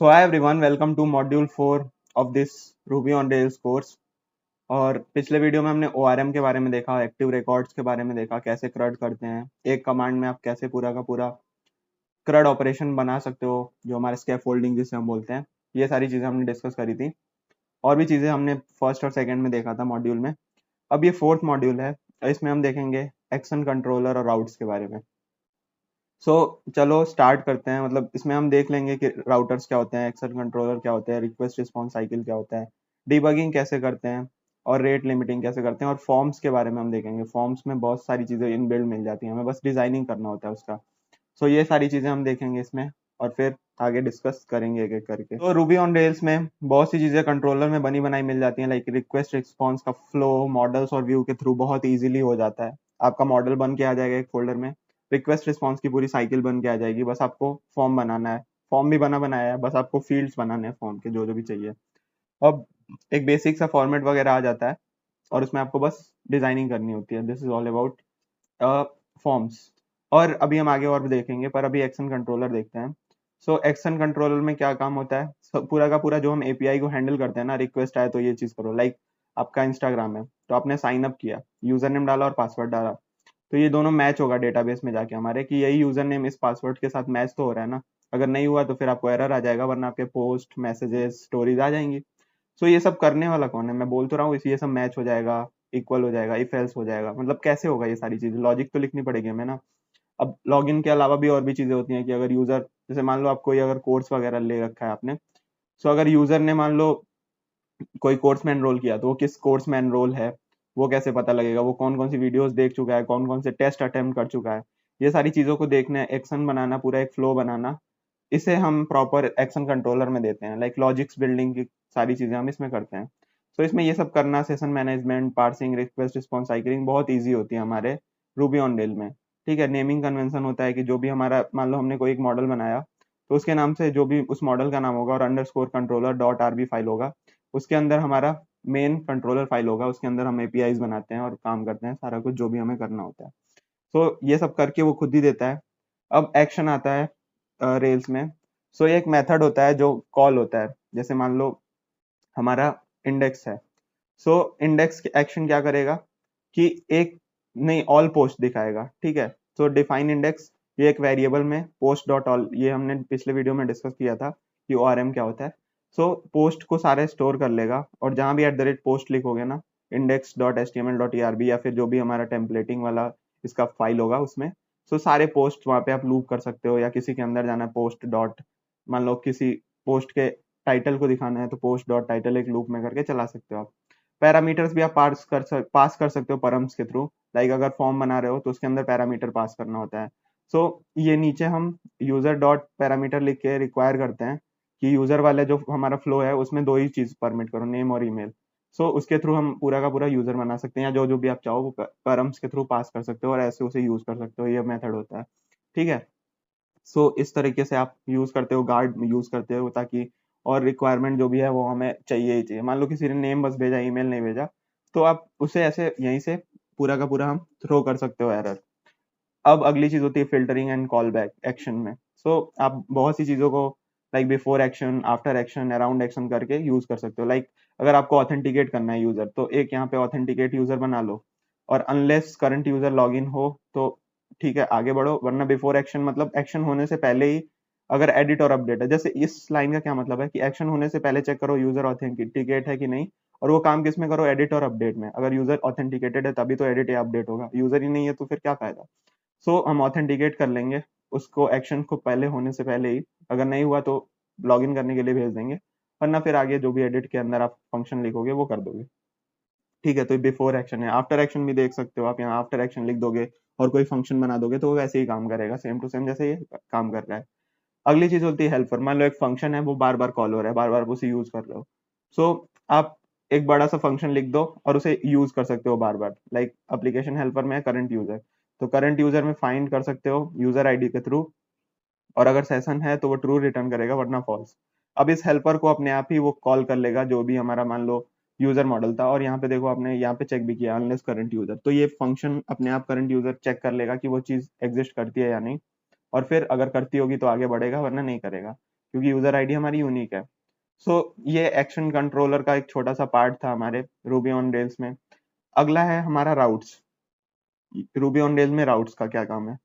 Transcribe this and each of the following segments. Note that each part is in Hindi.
So hi everyone, welcome to module 4 of this Ruby on Rails course। और पिछले वीडियो में हमने ORM के बारे में देखा, एक्टिव रिकॉर्ड्स के बारे में देखा, कैसे CRUD करते हैं, एक कमांड में आप कैसे पूरा का पूरा CRUD ऑपरेशन बना सकते हो, जो हमारे स्कैफोल्डिंग जिसे हम बोलते हैं। ये सारी चीज़ें हमने डिस्कस करी थी। और भी चीज़ें हमने फर्स्ट और सेकेंड में देखा था मॉड्यूल में। अब ये फोर्थ मॉड्यूल है, इसमें हम देखेंगे एक्शन कंट्रोलर और राउट्स के बारे में। चलो स्टार्ट करते हैं। मतलब इसमें हम देख लेंगे कि राउटर्स क्या होते हैं, एक्शन कंट्रोलर क्या होते हैं, रिक्वेस्ट रिस्पॉन्स साइकिल क्या होता है, डिबगिंग कैसे करते हैं और रेट लिमिटिंग कैसे करते हैं। और फॉर्म्स के बारे में हम देखेंगे। फॉर्म्स में बहुत सारी चीज़ें इनबिल्ड मिल जाती हैं, हमें बस डिजाइनिंग करना होता है उसका। ये सारी चीज़ें हम देखेंगे इसमें और फिर आगे डिस्कस करेंगे एक एक करके। तो रूबी ऑन रेल्स में बहुत सी चीज़ें कंट्रोलर में बनी बनाई मिल जाती हैं, लाइक रिक्वेस्ट रिस्पॉन्स का फ्लो मॉडल्स और व्यू के थ्रू बहुत ईजिली हो जाता है। आपका मॉडल बन के आ जाएगा एक फोल्डर में, रिक्वेस्ट रिस्पॉन्स की पूरी साइकिल बन के आ जाएगी। बस आपको फॉर्म बनाना है, फॉर्म भी बना बनाया है, बस आपको फील्ड्स बनाने हैं फॉर्म के जो जो भी चाहिए। अब एक बेसिक सा फॉर्मेट वगैरह आ जाता है और उसमें आपको बस डिजाइनिंग करनी होती है। This is all about forms. और अभी हम आगे और भी देखेंगे, पर अभी एक्शन कंट्रोलर देखते हैं। एक्शन कंट्रोलर में क्या काम होता है, पूरा का पूरा जो हम एपीआई को हैंडल करते हैं ना, रिक्वेस्ट आए तो ये चीज करो। लाइक आपका इंस्टाग्राम है तो आपने साइन अप किया, यूजर नेम डाला और पासवर्ड डाला, तो ये दोनों मैच होगा डेटाबेस में जाके हमारे कि यही यूजर नेम इस पासवर्ड के साथ मैच तो हो रहा है ना। अगर नहीं हुआ तो फिर आपको एरर आ जाएगा, वरना आपके पोस्ट मैसेजेस स्टोरीज आ जाएंगी। ये सब करने वाला कौन है, मैं बोल तो रहा हूँ इसी, ये सब मैच हो जाएगा, इक्वल हो जाएगा, इफ एल्स हो जाएगा। मतलब कैसे होगा ये सारी चीजें, लॉजिक तो लिखनी पड़ेगी हमें ना। अब लॉगिन के अलावा भी और भी चीजें होती हैं कि अगर यूजर, जैसे मान लो आप कोई अगर कोर्स वगैरह ले रखा है आपने, अगर यूजर ने मान लो कोई कोर्स में एनरोल किया, तो वो किस कोर्स में एनरोल है वो कैसे पता लगेगा, वो कौन कौन सी वीडियोस देख चुका है, कौन कौन से टेस्ट अटेम्प्ट कर चुका है। ये सारी चीजों को देखना है, एक्शन बनाना, पूरा एक फ्लो बनाना, इसे हम प्रॉपर एक्शन कंट्रोलर में देते हैं। लाइक लॉजिक्स बिल्डिंग की सारी चीजें हम इसमें करते हैं। इसमें ये सब करना, session management, parsing, request response cycling बहुत ईजी होती है हमारे रूबी ऑन रेल में। ठीक है, नेमिंग कन्वेंशन होता है कि जो भी हमारा, मान लो हमने कोई एक मॉडल बनाया, तो उसके नाम से जो भी उस मॉडल का नाम होगा और underscore controller dot RB file होगा, उसके अंदर हमारा मेन कंट्रोलर फाइल होगा, उसके अंदर हम एपीआईज बनाते हैं और काम करते हैं सारा कुछ जो भी हमें करना होता है। ये सब करके वो खुद ही देता है। अब एक्शन आता है रेल्स में। ये एक मेथड होता है जो कॉल होता है। जैसे मान लो हमारा इंडेक्स है, इंडेक्स एक्शन क्या करेगा कि एक, नहीं, ऑल पोस्ट दिखाएगा। ठीक है, डिफाइन इंडेक्स, ये एक वेरिएबल में पोस्ट डॉट ऑल, ये हमने पिछले वीडियो में डिस्कस किया था कि ओआरएम क्या होता है। पोस्ट को सारे स्टोर कर लेगा और जहां भी @पोस्ट लिखोगे ना, index dot HTML dot ERB या फिर जो भी हमारा टेम्पलेटिंग वाला इसका फाइल होगा उसमें, सारे पोस्ट वहां पे आप लूप कर सकते हो, या किसी के अंदर जाना पोस्ट डॉट, मान लो किसी पोस्ट के टाइटल को दिखाना है तो पोस्ट डॉट टाइटल एक लूप में करके चला सकते हो आप। पैरामीटर्स भी आप पास कर सकते हो परम्स के थ्रू। लाइक अगर फॉर्म बना रहे हो तो उसके अंदर पैरामीटर पास करना होता है। ये नीचे हम यूजर डॉट पैरामीटर लिख के रिक्वायर करते हैं कि यूजर वाला जो हमारा फ्लो है उसमें दो ही चीज परमिट करो, नेम और ईमेल। उसके थ्रू हम पूरा का पूरा यूजर बना सकते हैं, या जो जो भी आप चाहो वो परम्स के थ्रू पास कर सकते हो और ऐसे उसे यूज कर सकते हो। ये मेथड होता है। ठीक है, इस तरीके से आप यूज करते हो, गार्ड यूज करते हो, ताकि और रिक्वायरमेंट जो भी है वो हमें चाहिए ही चाहिए। मान लो किसी ने नेम बस भेजा, ईमेल नहीं भेजा, तो आप उसे ऐसे यहीं से पूरा का पूरा हम थ्रो कर सकते हो एरर। अब अगली चीज होती है filtering and call back action में। आप बहुत सी चीजों को like before action, after action, around action करके यूज कर सकते हो। लाइक अगर आपको ऑथेंटिकेट करना है यूजर, तो एक यहाँ पे ऑथेंटिकेट यूजर बना लो, और unless current user log in हो तो ठीक है आगे बढ़ो, वरना बिफोर एक्शन मतलब एक्शन होने से पहले ही अगर एडिट और अपडेट है। जैसे इस लाइन का क्या मतलब है कि एक्शन होने से पहले चेक करो यूजर ऑथेंटिकेट है कि नहीं, और वो काम किस में करो, एडिट और अपडेट में। अगर यूजर ऑथेंटिकेटेड है तभी तो एडिट या अपडेट होगा, यूजर ही नहीं है तो फिर क्या फायदा। हम ऑथेंटिकेट कर लेंगे उसको, एक्शन को पहले होने से पहले ही, अगर नहीं हुआ तो लॉगिन करने के लिए भेज देंगे, वरना फिर आगे जो भी एडिट के अंदर आप फंक्शन लिखोगे वो कर दोगे। ठीक है, तो बिफोर एक्शन है। आफ्टर एक्शन भी देख सकते हो आप, यहाँ आफ्टर एक्शन लिख दोगे और कोई फंक्शन बना दोगे तो वो वैसे ही काम करेगा, सेम टू सेम जैसे ये काम कर रहा है। अगली चीज होती है हेल्पर। मान लो एक फंक्शन है, वो बार बार कॉल हो रहा है, बार बार उसे यूज कर रहे हो, आप एक बड़ा सा फंक्शन लिख दो और उसे यूज कर सकते हो बार बार। लाइक एप्लीकेशन हेल्पर में करंट यूजर, तो करंट यूजर में फाइंड कर सकते हो यूजर आईडी के थ्रू, और अगर सेशन है तो वो ट्रू रिटर्न करेगा वरना फॉल्स। अब इस हेल्पर को अपने आप ही वो कॉल कर लेगा जो भी हमारा मान लो यूजर मॉडल था, और यहाँ पे देखो आपने यहाँ पे चेक भी किया अनलेस करंट यूजर, तो ये फंक्शन अपने आप करंट यूजर चेक कर लेगा कि वो चीज एग्जिस्ट करती है या नहीं, और फिर अगर करती होगी तो आगे बढ़ेगा वरना नहीं करेगा। क्योंकि यूजर आईडी हमारी यूनिक है। ये एक्शन कंट्रोलर का एक छोटा सा पार्ट था हमारे रूबी ऑन रेल्स में। अगला है हमारा राउट्स। रूबी ऑन रेल्स में राउट्स का क्या काम है?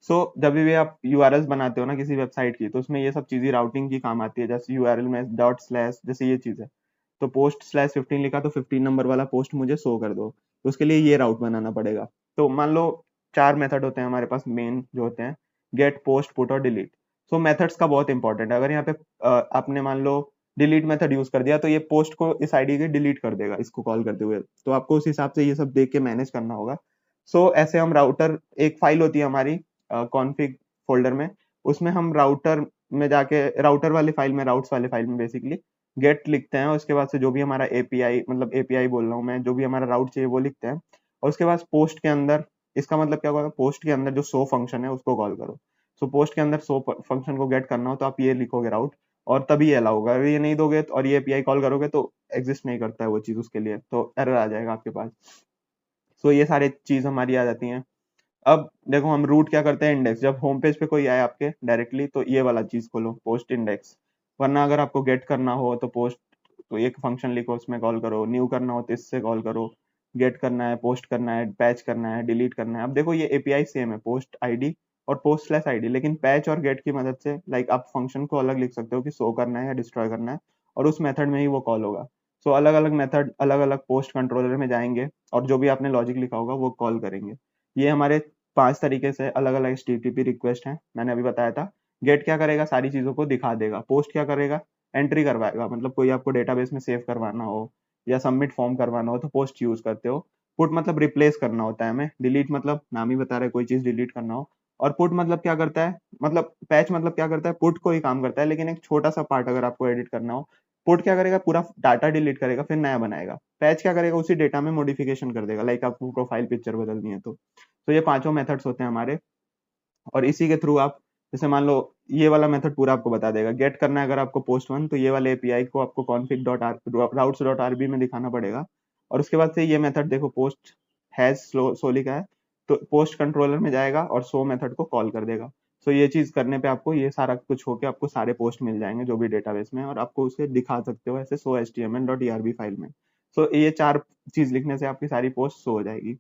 जब भी आप यूआरएल्स बनाते हो ना किसी वेबसाइट की, तो उसमें ये सब चीजें राउटिंग की काम आती है। जैसे यूआरएल में डॉट स्लैश, जैसे ये चीज है, तो पोस्ट स्लैश 15 लिखा तो 15 नंबर वाला पोस्ट मुझे शो कर दो, तो उसके लिए ये राउट बनाना पड़ेगा। तो मान लो 4 मेथड होते हैं हमारे पास मेन जो होते हैं, गेट, पोस्ट, पुट और डिलीट। मेथड्स का बहुत इंपॉर्टेंट है। अगर यहाँ पे आपने मान लो डिलीट मेथड यूज कर दिया, तो ये पोस्ट को इस आईडी के डिलीट कर देगा इसको कॉल करते हुए, तो आपको उस हिसाब से ये सब देख के मैनेज करना होगा। ऐसे हम राउटर, एक फाइल होती है हमारी कॉन्फ़िग फोल्डर में, उसमें हम राउटर में जाके, राउटर वाले फाइल में, राउट्स वाले फाइल में बेसिकली गेट लिखते हैं, और उसके बाद से जो भी हमारा एपीआई, मतलब एपीआई बोल रहा हूँ मैं, जो भी हमारा राउट चाहिए वो लिखते हैं। और उसके बाद पोस्ट के अंदर, इसका मतलब क्या होगा, पोस्ट के अंदर जो शो फंक्शन है उसको कॉल करो। पोस्ट के अंदर शो फंक्शन को गेट करना हो तो आप ये लिखोगे राउट, और तभी ये अलाउ होगा। अगर ये नहीं दोगे और ये एपीआई कॉल करोगे तो एग्जिस्ट नहीं करता है वो चीज, उसके लिए तो एरर आ जाएगा आपके पास। ये सारे चीज हमारी आ जाती हैं। अब देखो हम रूट क्या करते हैं, इंडेक्स। जब होम पेज पे कोई आए आपके डायरेक्टली, तो ये वाला चीज खोलो, पोस्ट इंडेक्स। वरना अगर आपको गेट करना हो तो पोस्ट, तो एक फंक्शन लिखो उसमें कॉल करो, न्यू करना हो तो इससे कॉल करो, गेट करना है, पोस्ट करना है, पैच करना है, डिलीट करना है। अब देखो ये एपीआई सेम है, पोस्ट आईडी और पोस्ट स्लैश आईडी, लेकिन पैच और गेट की मदद से लाइक आप फंक्शन को अलग लिख सकते हो कि शो करना है या डिस्ट्रॉय करना है, और उस मेथड में ही वो कॉल होगा। अलग अलग मेथड अलग अलग पोस्ट कंट्रोलर में जाएंगे, और जो भी आपने लॉजिक लिखा होगा वो कॉल करेंगे। ये हमारे 5 तरीके से अलग अलग HTTP रिक्वेस्ट हैं, मैंने अभी बताया था। गेट क्या करेगा, सारी चीजों को दिखा देगा। पोस्ट क्या करेगा, एंट्री करवाएगा, मतलब कोई आपको डेटाबेस में सेव करवाना हो या सबमिट फॉर्म करवाना हो तो पोस्ट यूज करते हो। पुट मतलब रिप्लेस करना होता है हमें, डिलीट मतलब नाम ही बता रहा है कोई चीज डिलीट करना हो। और पुट मतलब क्या करता है, मतलब पैच मतलब क्या करता है, पुट को ही काम करता है, लेकिन एक छोटा सा पार्ट अगर आपको एडिट करना हो। पुट क्या करेगा, पूरा डाटा डिलीट करेगा फिर नया बनाएगा। पैच क्या करेगा, उसी डेटा में मॉडिफिकेशन कर देगा, लाइक आपको प्रोफाइल पिक्चर बदलनी है तो ये पांचों मेथड्स होते हैं हमारे। और इसी के थ्रू आप, जैसे मान लो ये वाला मेथड पूरा आपको बता देगा। गेट करना है अगर आपको पोस्ट 1, तो ये वाले एपीआई को आपको config.routes.rb में दिखाना पड़ेगा। और उसके बाद से ये मेथड देखो, पोस्ट हैज सो लिखा है, तो पोस्ट कंट्रोलर में जाएगा और सो मेथड को कॉल कर देगा। ये चीज करने पे आपको ये सारा कुछ होके आपको सारे पोस्ट मिल जाएंगे जो भी डेटाबेस में है, और आपको उसे दिखा सकते हो ऐसे सो html.erb फाइल में। ये 4 चीज लिखने से आपकी सारी पोस्ट शो हो जाएगी।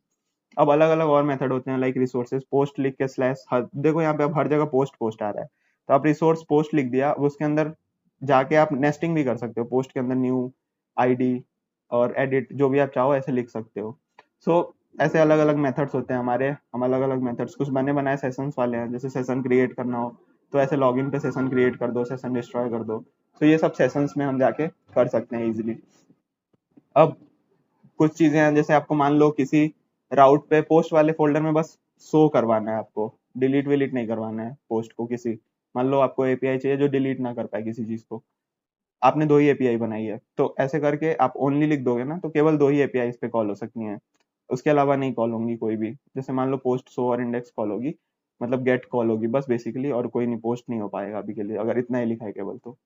अब अलग अलग और मेथड होते हैं, लाइक रिसोर्सेज, पोस्ट लिख के स्लैश हर, देखो यहाँ पे अब हर जगह पोस्ट पोस्ट आ रहा है, तो आप रिसोर्स पोस्ट लिख दिया, अब उसके अंदर जाके आप नेस्टिंग भी कर सकते हो, पोस्ट के अंदर न्यू आईडी और एडिट जो भी आप चाहो ऐसे लिख सकते हो। ऐसे अलग अलग मेथड्स होते हैं हमारे। हम अलग अलग मेथड्स कुछ बने बनाए सेशंस वाले हैं, जैसे सेशन क्रिएट करना हो तो ऐसे लॉगिन पे सेशन क्रिएट कर दो, सेशन डिस्ट्रॉय कर दो। ये सब सेशंस में हम जाके कर सकते हैं इजिली। अब कुछ चीजें हैं, जैसे आपको मान लो किसी राउट पे पोस्ट वाले फोल्डर में बस शो करवाना है, आपको डिलीट विलीट नहीं करवाना है पोस्ट को। किसी, मान लो आपको एपीआई चाहिए जो डिलीट ना कर पाए किसी चीज को, आपने 2 ही एपीआई बनाई है, तो ऐसे करके आप ओनली लिख दोगे ना, तो केवल 2 ही एपीआई इस पे कॉल हो सकती हैं, उसके अलावा नहीं कॉल होंगी कोई भी। जैसे मान लो पोस्ट शो और इंडेक्स कॉल होगी, मतलब गेट कॉल होगी बस बेसिकली, और कोई नहीं, पोस्ट नहीं हो पाएगा अभी के लिए, अगर इतना ही लिखा है केवल तो।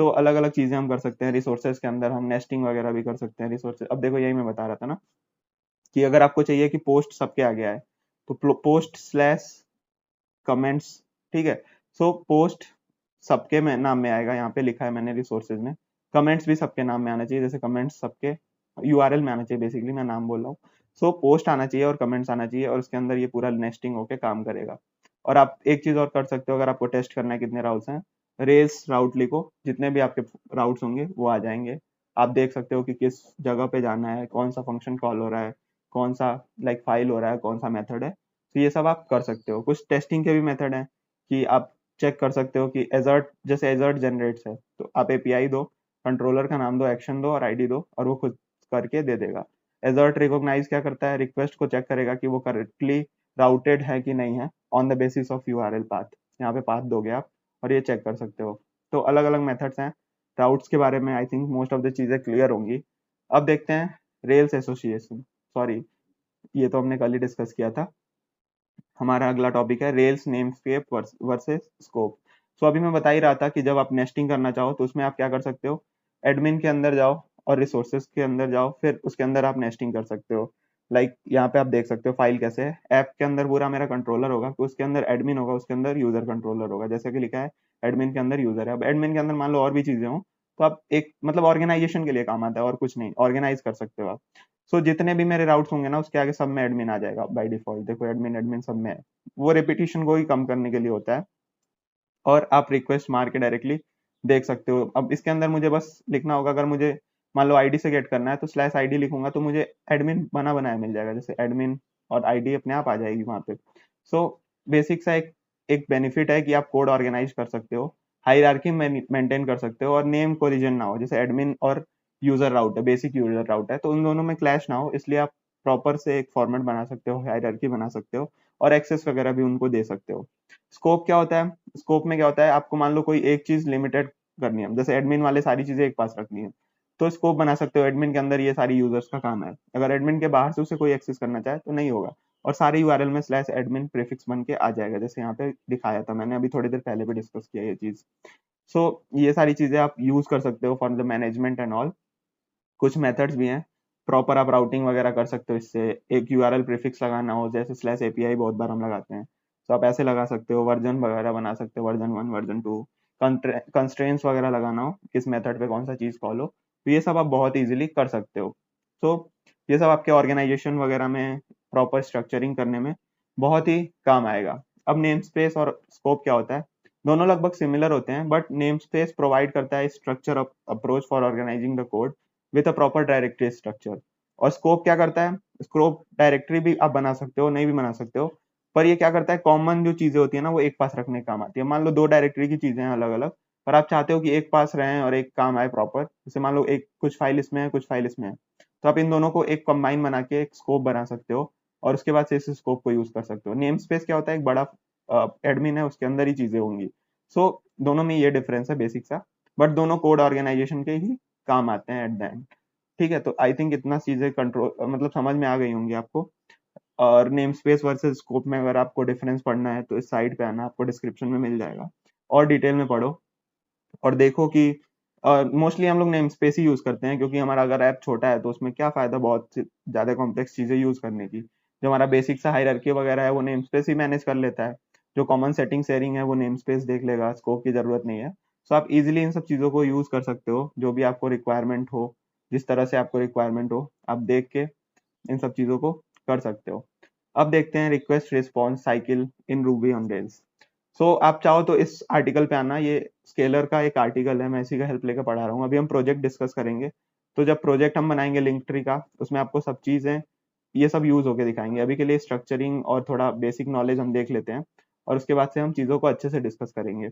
अलग अलग चीजें हम कर सकते हैं। रिसोर्सेज के अंदर हम नेस्टिंग वगैरह भी कर सकते हैं। रिसोर्सेज, अब देखो यही मैं बता रहा था ना, कि अगर आपको चाहिए कि पोस्ट सबके आगे आए, तो पोस्ट स्लैश कमेंट्स, ठीक है। पोस्ट सबके में नाम में आएगा, यहाँ पे लिखा है मैंने रिसोर्सेज में। कमेंट्स भी सबके नाम में आना चाहिए, जैसे कमेंट्स सबके यूआरएल में आना चाहिए, बेसिकली मैं नाम बोल रहा हूँ। पोस्ट आना चाहिए और कमेंट्स आना चाहिए, और उसके अंदर ये पूरा नेस्टिंग होके काम करेगा। और आप एक चीज और कर सकते हो, अगर आपको टेस्ट करना है कितने राउट्स हैं, रेस राउट लिखो, जितने भी आपके राउट्स होंगे वो आ जाएंगे। आप देख सकते हो कि किस जगह पे जाना है, कौन सा फंक्शन कॉल हो रहा है, कौन सा लाइक फाइल हो रहा है, कौन सा मेथड है। ये सब आप कर सकते हो। कुछ टेस्टिंग के भी मेथड हैं कि आप चेक कर सकते हो कि एजर्ट, जैसे एजर्ट जनरेट्स है, तो आप एपीआई दो, कंट्रोलर का नाम दो, एक्शन दो और आईडी दो, और वो खुद करके दे देगा। एजर्ट रिकॉग्नाइज क्या करता है, रिक्वेस्ट को चेक करेगा कि वो करेक्टली राउटेड है कि नहीं है, on the basis of URL path. यहाँ पे पाथ दोगे आप, और ये चेक कर सकते हो। अलग अलग मेथड्स हैं राउट्स के बारे में। I think most of the चीजें क्लियर होंगी। अब देखते हैं रेल्स एसोसिएशन, सॉरी ये तो हमने कल ही डिस्कस किया था। हमारा अगला टॉपिक है रेल्स नेमस्केप वर्सेस स्कोप। अभी मैं बता ही रहा था कि जब आप नेस्टिंग करना चाहो तो उसमें आप क्या कर सकते हो, एडमिन के अंदर जाओ और रिसोर्सेज के अंदर जाओ, फिर उसके अंदर आप नेस्टिंग कर सकते हो। लाइक यहाँ पे आप देख सकते हो फाइल कैसे है। ऐप के अंदर पूरा मेरा कंट्रोलर होगा, तो उसके अंदर एडमिन होगा, उसके अंदर यूजर कंट्रोलर होगा, जैसे कि लिखा है एडमिन के अंदर यूजर है। अब एडमिन के अंदर मान लो और भी चीजें हो तो आप एक मतलब ऑर्गेनाइजेशन के लिए काम आता है और कुछ नहीं, ऑर्गेनाइज कर सकते हो आप। सो जितने भी मेरे राउट्स होंगे ना उसके आगे सब में एडमिन आ जाएगा बाय डिफॉल्ट, देखो एडमिन एडमिन सब में है। वो रिपीटिशन को ही कम करने के लिए होता है। और आप रिक्वेस्ट मार के डायरेक्टली देख सकते हो। अब इसके अंदर मुझे बस लिखना होगा, अगर मुझे मान लो आईडी से गेट करना है तो स्लैश आईडी लिखूंगा तो मुझे एडमिन बना बनाया मिल जाएगा, जैसे एडमिन और आईडी अपने आप आ जाएगी वहां पे। सो बेसिक सा एक एक बेनिफिट है कि आप कोड ऑर्गेनाइज कर सकते हो, हायरार्की मेंटेन कर सकते हो और नेम कोलिजन ना हो। जैसे एडमिन और यूजर राउट है, बेसिक यूजर राउट है, तो उन दोनों में क्लैश ना हो, इसलिए आप प्रॉपर से एक फॉर्मेट बना सकते हो, हायरार्की बना सकते हो और एक्सेस वगैरह भी उनको दे सकते हो। स्कोप क्या होता है? स्कोप में क्या होता है, आपको मान लो कोई एक चीज लिमिटेड करनी है, जैसे एडमिन वाले सारी चीजें एक पास रखनी है तो स्कोप बना सकते हो एडमिन के अंदर ये सारी यूजर्स का काम है, अगर एडमिन के बाहर से उसे कोई एक्सेस करना चाहे तो नहीं होगा। और सारे यूआरएल में स्लैश एडमिन प्रीफिक्स बन के आ जाएगा, जैसे यहाँ पे दिखाया था मैंने अभी थोड़ी देर पहले भी डिस्कस किया ये चीज। सो ये सारी चीजें आप यूज कर सकते हो for the management and all. कुछ मेथड्स भी हैं, प्रॉपर आप राउटिंग वगैरह कर सकते हो इससे। एक यूआरएल प्रीफिक्स लगाना हो, जैसे स्लैश एपीआई बहुत बार हम लगाते हैं, तो आप ऐसे लगा सकते हो। वर्जन वगैरह बना सकते हो, वर्जन 1 वर्जन 2। कंस्ट्रेंट्स वगैरह लगाना हो, किस मेथड पे कौन सा चीज कॉल हो, तो ये सब आप बहुत इजीली कर सकते हो। तो ये सब आपके ऑर्गेनाइजेशन वगैरह में प्रॉपर स्ट्रक्चरिंग करने में बहुत ही काम आएगा। अब नेम स्पेस और स्कोप क्या होता है? दोनों लगभग सिमिलर होते हैं, बट नेम स्पेस प्रोवाइड करता है structure approach for organizing the code with a proper directory structure. और स्कोप क्या करता है? स्कोप डायरेक्टरी भी आप बना सकते हो, नहीं भी बना सकते हो, पर ये क्या करता है, कॉमन जो चीजें होती है ना वो एक पास रखने के काम आती है। मान लो दो डायरेक्टरी की चीजें हैं अलग अलग, पर आप चाहते हो कि एक पास रहें और एक काम आए प्रॉपर, जैसे मान लो एक कुछ फाइल इसमें है कुछ फाइल इसमें है, तो आप इन दोनों को एक कंबाइन बना के एक स्कोप बना सकते हो और उसके बाद से इस स्कोप को यूज कर सकते हो। नेम स्पेस क्या होता है, एक बड़ा एडमिन है उसके अंदर ही चीजें होंगी। सो दोनों में ये डिफरेंस है बेसिक सा, बट दोनों कोड ऑर्गेनाइजेशन के ही काम आते हैं एट द एंड। ठीक है, तो आई थिंक इतना चीजें कंट्रोल मतलब समझ में आ गई होंगी आपको। और नेम स्पेस वर्सेस स्कोप में अगर आपको डिफरेंस पढ़ना है तो इस साइट पे आना, आपको डिस्क्रिप्शन में मिल जाएगा और डिटेल में पढ़ो और देखो कि मोस्टली हम लोग नेम स्पेस ही यूज करते हैं, क्योंकि हमारा अगर ऐप छोटा है तो उसमें क्या फायदा बहुत ज्यादा कॉम्प्लेक्स चीजें यूज करने की। जो हमारा बेसिक सा हायरार्की वगैरह है वो नेम स्पेस ही मैनेज कर लेता है, जो कॉमन सेटिंग शेयरिंग है वो नेम स्पेस देख लेगा, स्कोप की जरूरत नहीं है। सो आप इजिली इन सब चीजों को यूज कर सकते हो, जो भी आपको रिक्वायरमेंट हो, जिस तरह से आपको रिक्वायरमेंट हो आप देख के इन सब चीजों को कर सकते हो। अब देखते हैं request response cycle in Ruby on Rails. So आप चाहो तो इस आर्टिकल पे आना, ये स्केलर का एक आर्टिकल है, मैं इसी का हेल्प लेकर पढ़ा रहा हूँ। अभी हम प्रोजेक्ट डिस्कस करेंगे, तो जब प्रोजेक्ट हम बनाएंगे लिंक ट्री का, उसमें आपको सब चीजें ये सब यूज होके दिखाएंगे। अभी के लिए स्ट्रक्चरिंग और थोड़ा बेसिक नॉलेज हम देख लेते हैं और उसके बाद से हम चीजों को अच्छे से डिस्कस करेंगे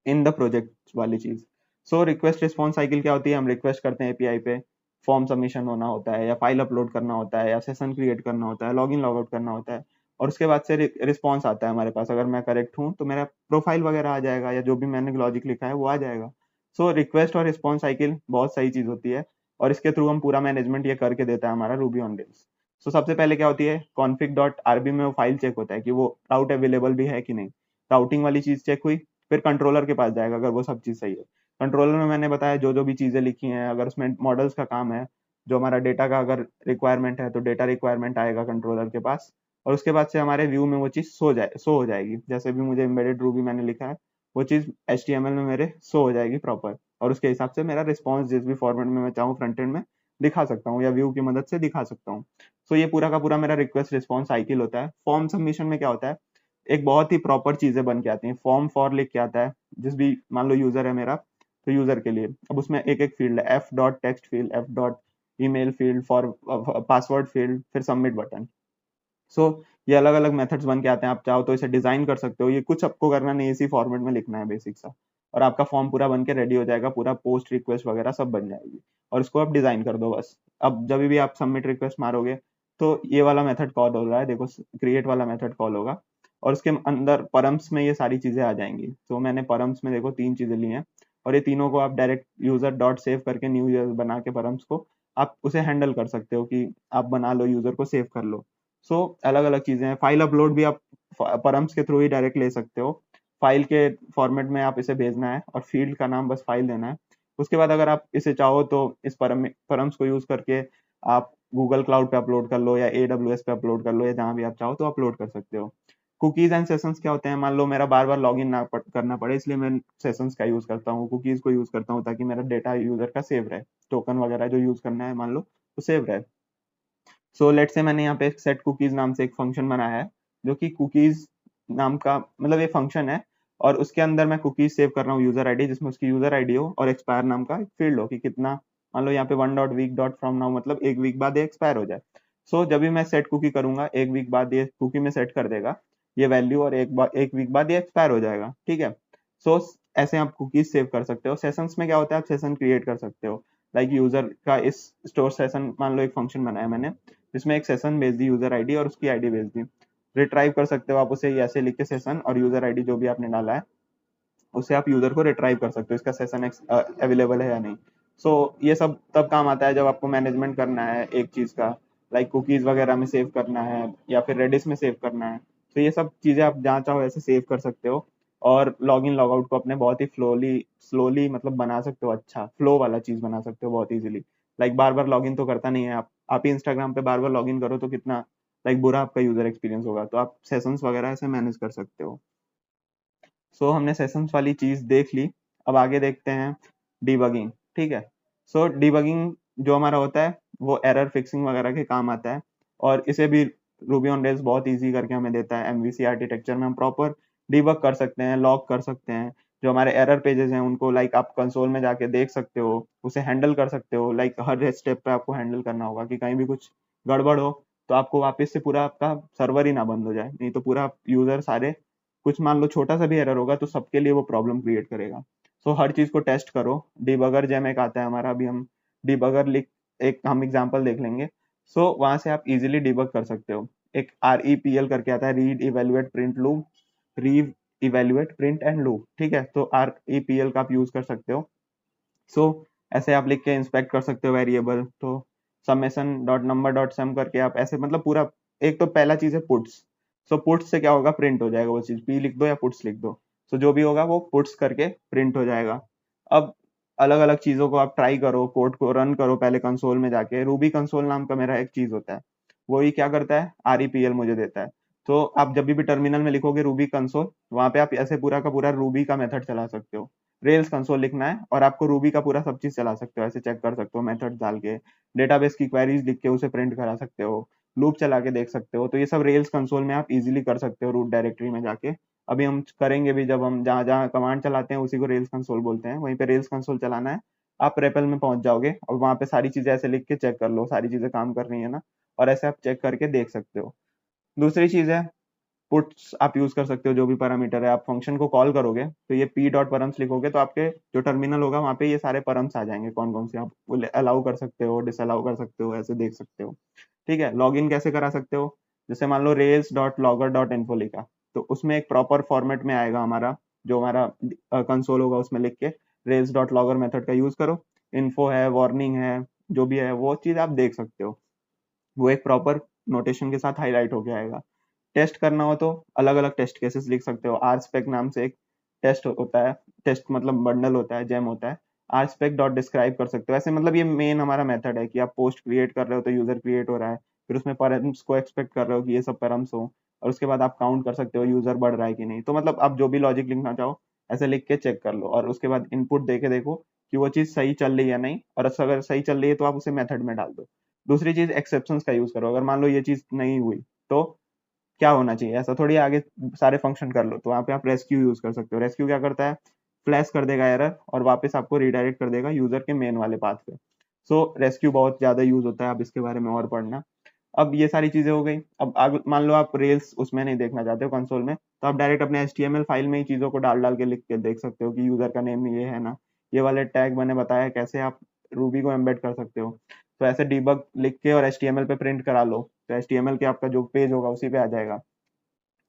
इन द प्रोजेक्ट वाली चीज। सो रिक्वेस्ट रिस्पॉन्स साइकिल क्या होती है? हम रिक्वेस्ट करते हैं एपीआई पे, फॉर्म सबमिशन होना होता है या फाइल अपलोड करना होता है या सेशन क्रिएट करना होता है, लॉगिन लॉगआउट करना होता है, और उसके बाद से रिस्पॉन्स आता है हमारे पास। अगर मैं करेक्ट हूँ तो मेरा प्रोफाइल वगैरह आ जाएगा या जो भी मैंने लॉजिक लिखा है वो आ जाएगा। सो रिक्वेस्ट और रिस्पॉन्स साइकिल बहुत सही चीज होती है और इसके थ्रू हम पूरा मैनेजमेंट ये करके देता है हमारा रूबी ऑन रेल्स। सो सबसे पहले क्या होती है, कॉन्फिग डॉट आरबी में वो फाइल चेक होता है कि वो राउट अवेलेबल भी है कि नहीं। राउटिंग वाली चीज चेक हुई, फिर कंट्रोलर के पास जाएगा अगर वो सब चीज सही है। कंट्रोलर में मैंने बताया जो जो भी चीजें लिखी हैं, अगर उसमें मॉडल्स का काम है, जो हमारा डेटा का अगर रिक्वायरमेंट है तो डेटा रिक्वायरमेंट आएगा कंट्रोलर के पास, और उसके बाद से हमारे व्यू में वो चीज शो हो जाएगी। जैसे भी मुझे एम्बेडेड रूबी मैंने लिखा है वो चीज HTML में मेरे शो हो जाएगी प्रॉपर, और उसके हिसाब से मेरा रिस्पॉन्स जिस भी फॉर्मेट में मैं चाहूँ फ्रंट एंड में दिखा सकता हूँ या व्यू की मदद से दिखा सकता हूँ। सो ये पूरा का पूरा मेरा रिक्वेस्ट रिस्पॉन्स साइकिल होता है। फॉर्म सबमिशन में क्या होता है, एक बहुत ही प्रॉपर चीजें बन के आती हैं। फॉर्म फॉर लिख के आता है, जिस भी मान लो यूजर है मेरा, तो यूजर के लिए अब उसमें एक एक फील्ड है, F dot text field, F dot email field, for password field, फिर सबमिट बटन। सो ये अलग अलग मेथड्स बन के आते हैं। आप चाहो तो इसे डिजाइन कर सकते हो, ये कुछ आपको करना नहीं, इसी फॉर्मेट में लिखना है बेसिक सा, और आपका फॉर्म पूरा बन के रेडी हो जाएगा, पूरा पोस्ट रिक्वेस्ट वगैरह सब बन जाएगी, और इसको आप डिजाइन कर दो बस। अब जब भी आप सबमिट रिक्वेस्ट मारोगे तो ये वाला मेथड कॉल हो रहा है, देखो क्रिएट वाला मेथड कॉल होगा, और उसके अंदर परम्स में ये सारी चीजें आ जाएंगी। तो मैंने परम्स में देखो 3 चीजें ली हैं, और ये तीनों को आप डायरेक्ट यूजर डॉट सेव करके न्यू यूजर बना के परम्स को आप उसे हैंडल कर सकते हो कि आप बना लो, यूजर को सेव कर लो। सो अलग अलग चीजें हैं। फाइल अपलोड भी आप परम्स के थ्रू ही डायरेक्ट ले सकते हो। फाइल के फॉर्मेट में आप इसे भेजना है और फील्ड का नाम बस फाइल देना है। उसके बाद अगर आप इसे चाहो तो इस परम्स को यूज करके आप गूगल क्लाउड पे अपलोड कर लो या AWS पे अपलोड कर लो, या जहां भी आप चाहो तो अपलोड कर सकते हो। कुकीज एंड सेशंस क्या होते हैं, मान लो मेरा बार बार लॉगिन ना करना पड़े, इसलिए मैं सेशंस का यूज करता हूँ, कुकीज को यूज करता हूँ ताकि मेरा डेटा यूजर का सेव रहे, टोकन वगैरह जो यूज करना है मान लो तो सेव रहे। सो लेट से मैंने यहाँ पे सेट कुकीज नाम से एक फंक्शन बनाया है, जो कि कुकीज नाम का मतलब ये फंक्शन है, और उसके अंदर मैं कुकीज सेव कर रहा हूँ यूजर आईडी, जिसमें उसकी यूजर आईडी हो और एक्सपायर नाम का फील्ड हो कि कितना, मान लो यहाँ पे 1.week फ्रॉम नाउ मतलब एक वीक बाद ये एक्सपायर हो जाए। सो जब भी मैं सेट कुकी करूंगा एक वीक बाद ये कुकी में सेट कर देगा ये वैल्यू, और एक वीक बाद ये एक्सपायर हो जाएगा, ठीक है। सो ऐसे आप कुकीज सेव कर सकते हो। सेशंस में क्या होता है, आप सेशन क्रिएट कर सकते हो, लाइक यूजर का इस स्टोर सेशन, मान लो एक फंक्शन बनाया मैंने जिसमें एक सेशन भेज दी, यूजर आईडी और उसकी आईडी भेज दी, रिट्राइव कर सकते हो आप उसे ऐसे लिख के सेशन और यूजर आईडी जो भी आपने डाला है उसे आप यूजर को रिट्राइव कर सकते हो, इसका सेशन अवेलेबल है या नहीं। सो ये सब तब काम आता है जब आपको मैनेजमेंट करना है एक चीज का, लाइक कुकीज वगैरह में सेव करना है या फिर रेडिस में सेव करना है। तो ये सब चीजें आप जहाँ चाहो ऐसे सेव कर सकते हो, और लॉग इन लॉग आउट को अपने बहुत ही स्लोली मतलब बना सकते हो, अच्छा फ्लो वाला चीज बना सकते हो बहुत easily. Like bar bar log in तो करता नहीं है आप ही इंस्टाग्राम पे बार बार लॉग इन करो तो कितना लाइक बुरा आपका यूजर एक्सपीरियंस होगा, तो आप सेशंस वगैरह ऐसे मैनेज कर सकते हो। सो हमने सेशंस वाली चीज देख ली, अब आगे देखते हैं डीबगिंग, ठीक है। सो डीबगिंग जो हमारा होता है वो एरर फिक्सिंग वगैरह के काम आता है, और इसे भी रूबी ऑन रेल्स बहुत इजी करके हमें देता है। एमवीसी आर्किटेक्चर में हम प्रॉपर डीबग कर सकते हैं, लॉग कर सकते हैं, जो हमारे एरर पेजेस हैं उनको लाइक आप कंसोल में जाके देख सकते हो, उसे हैंडल कर सकते हो, लाइक हर स्टेप पे आपको हैंडल करना होगा कि कहीं भी कुछ गड़बड़ हो तो आपको वापस से पूरा आपका सर्वर ही ना बंद हो जाए, नहीं तो पूरा यूजर सारे कुछ मान लो छोटा सा भी एरर होगा तो सबके लिए वो प्रॉब्लम क्रिएट करेगा। सो हर चीज को टेस्ट करो। डिबगर जैम एक आता है हमारा, अभी हम डिबगर लिख एक हम एग्जांपल देख लेंगे। सो वहां से आप इजीली डिबग कर सकते हो। एक REPL करके आता है, read evaluate print loop, रीव evaluate print and loop, ठीक है। तो REPL का आप यूज कर सकते हो। सो ऐसे आप लिख के इंस्पेक्ट कर सकते हो वेरिएबल, तो समेशन डॉट नंबर डॉट सम करके आप ऐसे मतलब पूरा, एक तो पहला चीज है पुट्स। सो पुट्स से क्या होगा, प्रिंट हो जाएगा वो चीज, पी लिख दो या पुट्स लिख दो, सो जो भी होगा वो पुट्स करके प्रिंट हो जाएगा। अब अलग अलग चीजों को आप ट्राई करो, कोड को रन करो पहले कंसोल में जाके। रूबी कंसोल नाम का मेरा एक चीज होता है, वही क्या करता है, REPL मुझे देता है। तो आप जब भी टर्मिनल में लिखोगे रूबी कंसोल, वहां पे आप ऐसे पूरा का पूरा रूबी का मेथड चला सकते हो। रेल्स कंसोल लिखना है और आपको रूबी का पूरा सब चीज चला सकते हो, ऐसे चेक कर सकते हो मेथड डाल के, डेटाबेस की क्वेरीज लिख के उसे प्रिंट करा सकते हो, लूप चला के देख सकते हो। तो ये सब रेल्स कंसोल में आप इजीली कर सकते हो रूट डायरेक्टरी में जाके। अभी हम करेंगे भी, जब हम जहाँ जहाँ कमांड चलाते हैं उसी को रेल्स कंसोल बोलते हैं, वहीं पे रेल्स कंसोल चलाना है, आप रेपल में पहुंच जाओगे और वहां पे सारी चीजें ऐसे लिख के चेक कर लो सारी चीजें काम कर रही है ना, और ऐसे आप चेक करके देख सकते हो। दूसरी चीज है पुट्स, आप यूज कर सकते हो जो भी पैरामीटर है, आप फंक्शन को कॉल करोगे तो ये p डॉट परम्स लिखोगे तो आपके जो टर्मिनल होगा वहां पे ये सारे परम्स आ जाएंगे, कौन कौन से आप अलाउ कर सकते हो, डिसअलाउ कर सकते हो, ऐसे देख सकते हो, ठीक है। लॉगिन कैसे करा सकते हो, जैसे मान लो Rails dot logger dot info लिखा, तो उसमें एक प्रॉपर फॉर्मेट में आएगा हमारा, जो हमारा कंसोल होगा उसमें लिख के रेल्स डॉट लॉगर मेथड का यूज करो, इन्फो है, वार्निंग है, जो भी है वो चीज आप देख सकते हो, वो एक प्रॉपर नोटेशन के साथ हाईलाइट होके आएगा। टेस्ट करना हो तो अलग अलग टेस्ट केसेस लिख सकते हो। RSpec नाम से एक टेस्ट होता है, टेस्ट मतलब बंडल होता है, जेम होता है, RSpec डॉट डिस्क्राइब कर सकते हो ऐसे, मतलब ये मेन हमारा मेथड है कि आप पोस्ट क्रिएट कर रहे हो तो यूजर क्रिएट हो रहा है, फिर उसमें पैरम्स को एक्सपेक्ट कर रहे हो कि ये सब पैरम्स हो, और उसके बाद आप काउंट कर सकते हो यूजर बढ़ रहा है कि नहीं। तो मतलब आप जो भी लॉजिक लिखना चाहो ऐसे लिख के चेक कर लो, और उसके बाद इनपुट दे के देखो कि वो चीज सही चल रही है या नहीं, और अगर सही चल रही है तो आप उसे मेथड में डाल दो। दूसरी चीज एक्सेप्शंस का यूज करो, अगर मान लो ये चीज नहीं हुई तो क्या होना चाहिए, ऐसा थोड़ी आगे सारे फंक्शन कर लो, तो वहां पे आप रेस्क्यू यूज कर सकते हो। रेस्क्यू क्या करता है, फ्लैश कर देगा एरर और वापस आपको रिडायरेक्ट कर देगा यूजर के मेन वाले पाथ पे। सो रेस्क्यू बहुत ज्यादा यूज होता है, आप इसके बारे में और पढ़ना। अब ये सारी चीजें हो गई, अब आगे मान लो आप रेल्स उसमें नहीं देखना चाहते हो कंसोल में, तो आप डायरेक्ट अपने HTML फाइल में ही चीजों को डाल डाल के लिख के देख सकते हो कि यूजर का नेम ये है ना, ये वाले टैग मैंने बताया कैसे आप रूबी को एम्बेड कर सकते हो। तो ऐसे डीबग लिख के और HTML पे प्रिंट करा लो, तो HTML के आपका जो पेज होगा उसी पे आ जाएगा,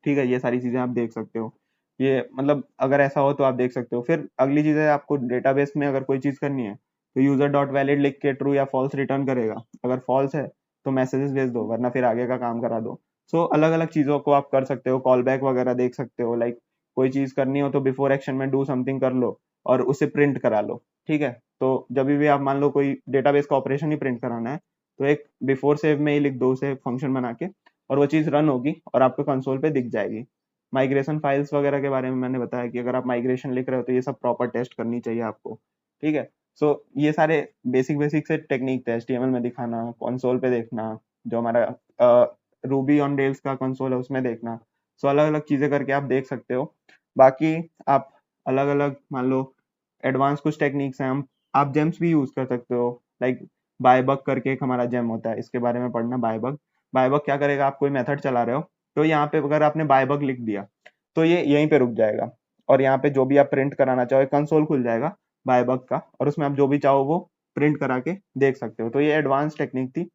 ठीक है। ये सारी चीजें आप देख सकते हो, ये मतलब अगर ऐसा हो तो आप देख सकते हो। फिर अगली चीज है, आपको डेटाबेस में अगर कोई चीज करनी है तो यूजर डॉट वैलिड लिख के ट्रू या फॉल्स रिटर्न करेगा, अगर फॉल्स है तो मैसेजेस भेज दो, वरना फिर आगे का काम करा दो। सो अलग अलग चीजों को आप कर सकते हो, कॉल बैक वगैरह देख सकते हो, लाइक कोई चीज करनी हो तो बिफोर एक्शन में डू समथिंग कर लो और उसे प्रिंट करा लो, ठीक है। तो जब भी आप मान लो कोई डेटाबेस का ऑपरेशन ही प्रिंट कराना है तो एक बिफोर सेव में ही लिख दो उसे फंक्शन बना के, और वो चीज रन होगी और आपको कंसोल पे दिख जाएगी। माइग्रेशन फाइल्स वगैरह के बारे में मैंने बताया कि अगर आप माइग्रेशन लिख रहे हो तो ये सब प्रॉपर टेस्ट करनी चाहिए आपको, ठीक है। सो ये सारे बेसिक बेसिक से टेक्निक थे, HTML में दिखाना, कंसोल पे देखना, जो हमारा रूबी ऑन रेल्स का कंसोल है उसमें देखना। सो अलग अलग चीजें करके आप देख सकते हो। बाकी आप अलग अलग मान लो एडवांस कुछ टेक्निक्स हैं, हम आप जेम्स भी यूज कर सकते हो, लाइक बायबग करके एक हमारा जेम होता है, इसके बारे में पढ़ना। बायबग बायबग क्या करेगा, आप कोई मेथड चला रहे हो तो यहाँ पे अगर आपने बायबग लिख दिया तो ये यहीं पे रुक जाएगा, और यहाँ पे जो भी आप प्रिंट कराना चाहो कंसोल खुल जाएगा बायबग का, और उसमें आप जो भी चाहो वो प्रिंट करा के देख सकते हो। तो ये एडवांस टेक्निक थी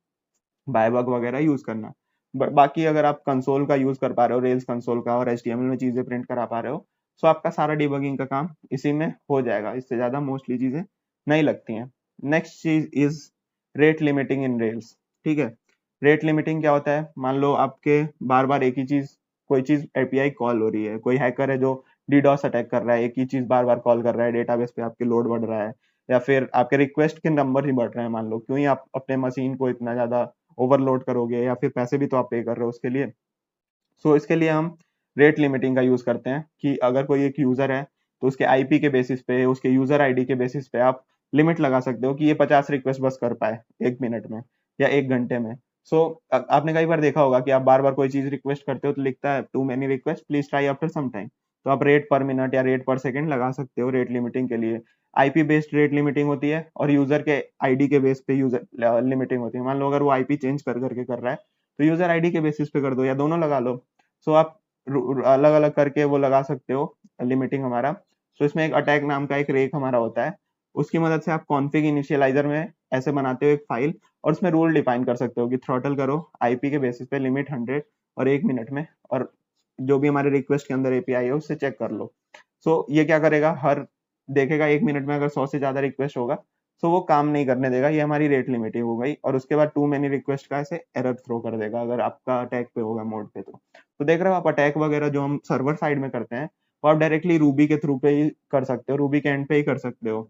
बायबग वगैरह यूज करना। बाकी अगर आप कंसोल का यूज कर पा रहे हो, रेल्स कंसोल का, और HTML में चीजें प्रिंट करा पा रहे हो, तो आपका सारा डिबगिंग का काम इसी में हो जाएगा, इससे ज्यादा मोस्टली चीजें नहीं लगती हैं। नेक्स्ट चीज is rate limiting in rails, ठीक है। रेट लिमिटिंग क्या होता है, मान लो आपके बार बार एक ही चीज, कोई चीज API कॉल हो रही है, कोई हैकर है जो DDoS अटैक कर रहा है, एक ही चीज बार बार कॉल कर रहा है, डेटाबेस पे आपके लोड बढ़ रहा है, या फिर आपके रिक्वेस्ट के नंबर ही बढ़ रहे हैं, मान लो क्यों ही आप अपने मशीन को इतना ज्यादा ओवरलोड करोगे, या फिर पैसे भी तो आप पे कर रहे हो उसके लिए। सो इसके लिए हम रेट लिमिटिंग का यूज करते हैं कि अगर कोई एक यूजर है तो उसके IP के बेसिस पे, उसके यूजर ID के बेसिस पे आप लिमिट लगा सकते हो कि ये 50 रिक्वेस्ट बस कर पाए 1 मिनट में या 1 घंटे में। सो आपने कई बार देखा होगा कि आप बार बार कोई चीज रिक्वेस्ट करते हो तो लिखता है too many request please try after some time, तो आप रेट पर मिनट या रेट पर सेकंड लगा सकते हो रेट लिमिटिंग के लिए। IP बेस्ड रेट लिमिटिंग होती है, और यूजर के ID के बेस पे यूजर लिमिटिंग होती है। मान लो अगर वो IP चेंज कर करके कर रहा है तो यूजर ID के बेसिस पे कर दो, या दोनों लगा लो। सो आप अलग अलग करके वो लगा सकते हो लिमिटिंग हमारा। सो इसमें एक अटैक नाम का एक रेक हमारा होता है, उसकी मदद से आप कॉन्फ़िग इनिशियलाइजर में ऐसे बनाते हो एक फाइल, और उसमें रूल डिफाइन कर सकते हो कि थ्रॉटल करो IP के बेसिस पे लिमिट 100 और 1 मिनट में, और जो भी हमारे रिक्वेस्ट के अंदर API है उससे चेक कर लो। सो ये क्या करेगा, हर देखेगा 1 मिनट में अगर 100 से ज्यादा रिक्वेस्ट होगा तो वो काम नहीं करने देगा, ये हमारी रेट लिमिटिंग हो गई। और उसके बाद टू मेनी रिक्वेस्ट का ऐसे एरर थ्रो कर देगा अगर आपका अटैक पे होगा मोड पे। तो देख रहे हो आप, अटैक वगैरह जो हम सर्वर साइड में करते हैं वो आप डायरेक्टली रूबी के थ्रू पे ही कर सकते हो, रूबी के एंड पे ही कर सकते हो।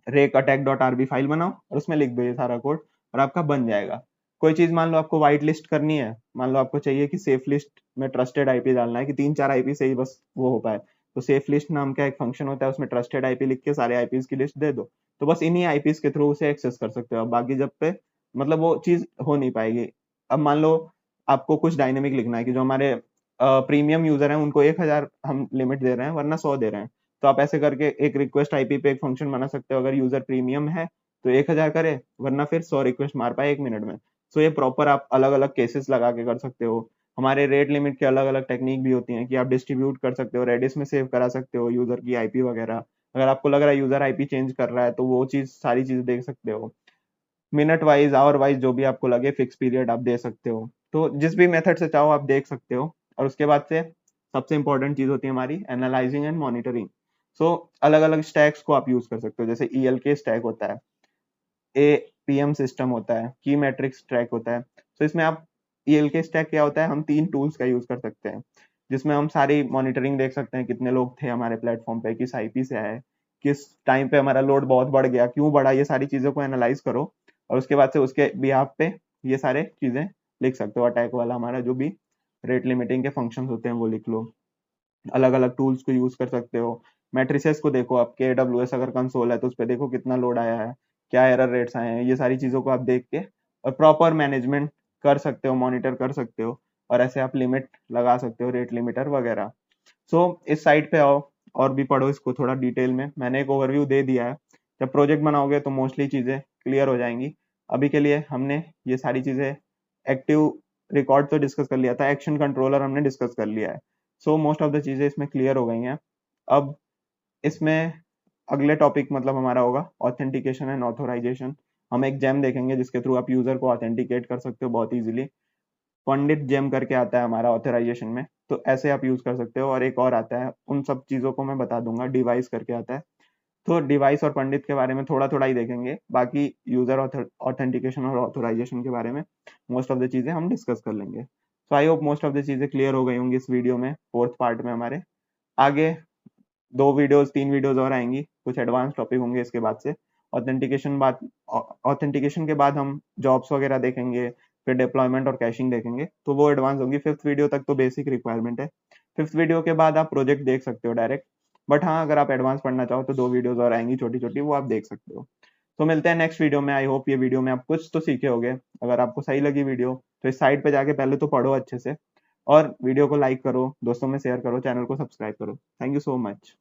Rack attack dot RB file बनाओ और उसमें लिख दो ये सारा कोड, और आपका बन जाएगा। कोई चीज मान लो आपको व्हाइट लिस्ट करनी है, मान लो आपको चाहिए कि सेफ लिस्ट में ट्रस्टेड IP डालना है कि 3-4 IP से ही बस वो हो पाए, तो सेफ लिस्ट नाम का एक फंक्शन होता है, उसमें ट्रस्टेड IP लिख के सारे IPs की लिस्ट दे दो, तो बस इन्हीं IPs के थ्रू उसे एक्सेस कर सकते हो। अब बाकी जब पे मतलब वो चीज हो नहीं पाएगी। अब मान लो आपको कुछ डायनेमिक लिखना है कि जो हमारे प्रीमियम यूजर हैं उनको 1000 हम लिमिट दे रहे हैं वरना 100 दे रहे हैं, तो आप ऐसे करके एक रिक्वेस्ट IP पे एक फंक्शन बना सकते हो, अगर यूजर प्रीमियम है तो 1000 करे, वरना फिर 100 रिक्वेस्ट मार पाए 1 मिनट में। सो ये प्रॉपर आप अलग अलग केसेस लगा के कर सकते हो। हमारे रेट लिमिट के अलग अलग टेक्निक भी होती हैं कि आप डिस्ट्रीब्यूट कर सकते हो, रेडिस में सेव करा सकते हो यूजर की IP वगैरह। अगर आपको लग रहा है यूजर IP चेंज कर रहा है तो वो चीज सारी चीज देख सकते हो। मिनट वाइज, आवर वाइज, जो भी आपको लगे फिक्स पीरियड आप दे सकते हो। तो जिस भी मेथड से चाहो आप देख सकते हो। और उसके बाद से सबसे इंपॉर्टेंट चीज होती है हमारी एनालाइजिंग एंड मॉनिटरिंग। सो अलग अलग स्टैक्स को आप यूज कर सकते हो, जैसे ELK स्टैक होता है, APM सिस्टम होता है, की मैट्रिक्स ट्रैक होता है। तो इसमें आप ELK स्टैक क्या होता है, हम 3 टूल्स का यूज कर सकते हैं जिसमें हम सारी मॉनिटरिंग देख सकते हैं, कितने लोग थे हमारे प्लेटफॉर्म पे, किस IP से आए, किस टाइम पे हमारा लोड बहुत बढ़ गया, क्यों बढ़ा, ये सारी चीजों को एनालाइज करो। और उसके बाद से उसके बिहाफ पे ये सारे चीजें लिख सकते हो। अटैक वाला हमारा जो भी रेट लिमिटिंग के फंक्शंस होते हैं वो लिख लो। अलग अलग टूल्स को यूज कर सकते हो। मैट्रिसेस को देखो, आपके AWS अगर कंसोल है तो उस पर देखो कितना लोड आया है, क्या एरर रेट्स आए हैं, ये सारी चीजों को आप देख के और प्रॉपर मैनेजमेंट कर सकते हो, मॉनिटर कर सकते हो, और ऐसे आप लिमिट लगा सकते हो, रेट लिमिटर वगैरह। सो इस साइट पे आओ और भी पढ़ो इसको थोड़ा डिटेल में, मैंने एक ओवरव्यू दे दिया है। जब प्रोजेक्ट बनाओगे तो मोस्टली चीजें क्लियर हो जाएंगी। अभी के लिए हमने ये सारी चीजें, एक्टिव रिकॉर्ड तो डिस्कस कर लिया था, एक्शन कंट्रोलर हमने डिस्कस कर लिया है। सो मोस्ट ऑफ द चीजें इसमें क्लियर हो गई हैं। अब इसमें अगले टॉपिक मतलब हमारा होगा ऑथेंटिकेशन एंड ऑथोराइजेशन। हम एक जेम देखेंगे जिसके थ्रू आप यूजर को ऑथेंटिकेट कर सकते हो बहुत इजीली। पंडित जेम करके आता है हमारा ऑथराइजेशन में, तो ऐसे आप यूज कर सकते हो। और एक और आता है, उन सब चीजों को मैं बता दूंगा, डिवाइस करके आता है। तो डिवाइस और पंडित के बारे में थोड़ा थोड़ा ही देखेंगे, बाकी यूजर ऑथेंटिकेशन और ऑथराइजेशन के बारे में मोस्ट ऑफ द चीजें हम डिस्कस कर लेंगे। So I hope most of the चीजें क्लियर हो गई होंगी इस वीडियो में, फोर्थ पार्ट में हमारे। आगे 2 वीडियोस 3 वीडियोस और आएंगी, कुछ एडवांस टॉपिक होंगे इसके बाद से। ऑथेंटिकेशन के बाद हम जॉब्स वगैरह देखेंगे, फिर डिप्लॉयमेंट और कैशिंग देखेंगे, तो वो एडवांस होंगी। 5th वीडियो तक तो बेसिक रिक्वायरमेंट है, 5th वीडियो के बाद आप प्रोजेक्ट देख सकते हो डायरेक्ट। बट हाँ, अगर आप एडवांस पढ़ना चाहो तो 2 वीडियोस और आएंगी छोटी छोटी, वो आप देख सकते हो। तो मिलते हैं नेक्स्ट वीडियो में। आई होप ये वीडियो में आप कुछ तो सीखे होगे। अगर आपको सही लगी वीडियो तो इस साइट पे जाके पहले तो पढ़ो अच्छे से, और वीडियो को लाइक करो, दोस्तों में शेयर करो, चैनल को सब्सक्राइब करो। Thank you so much.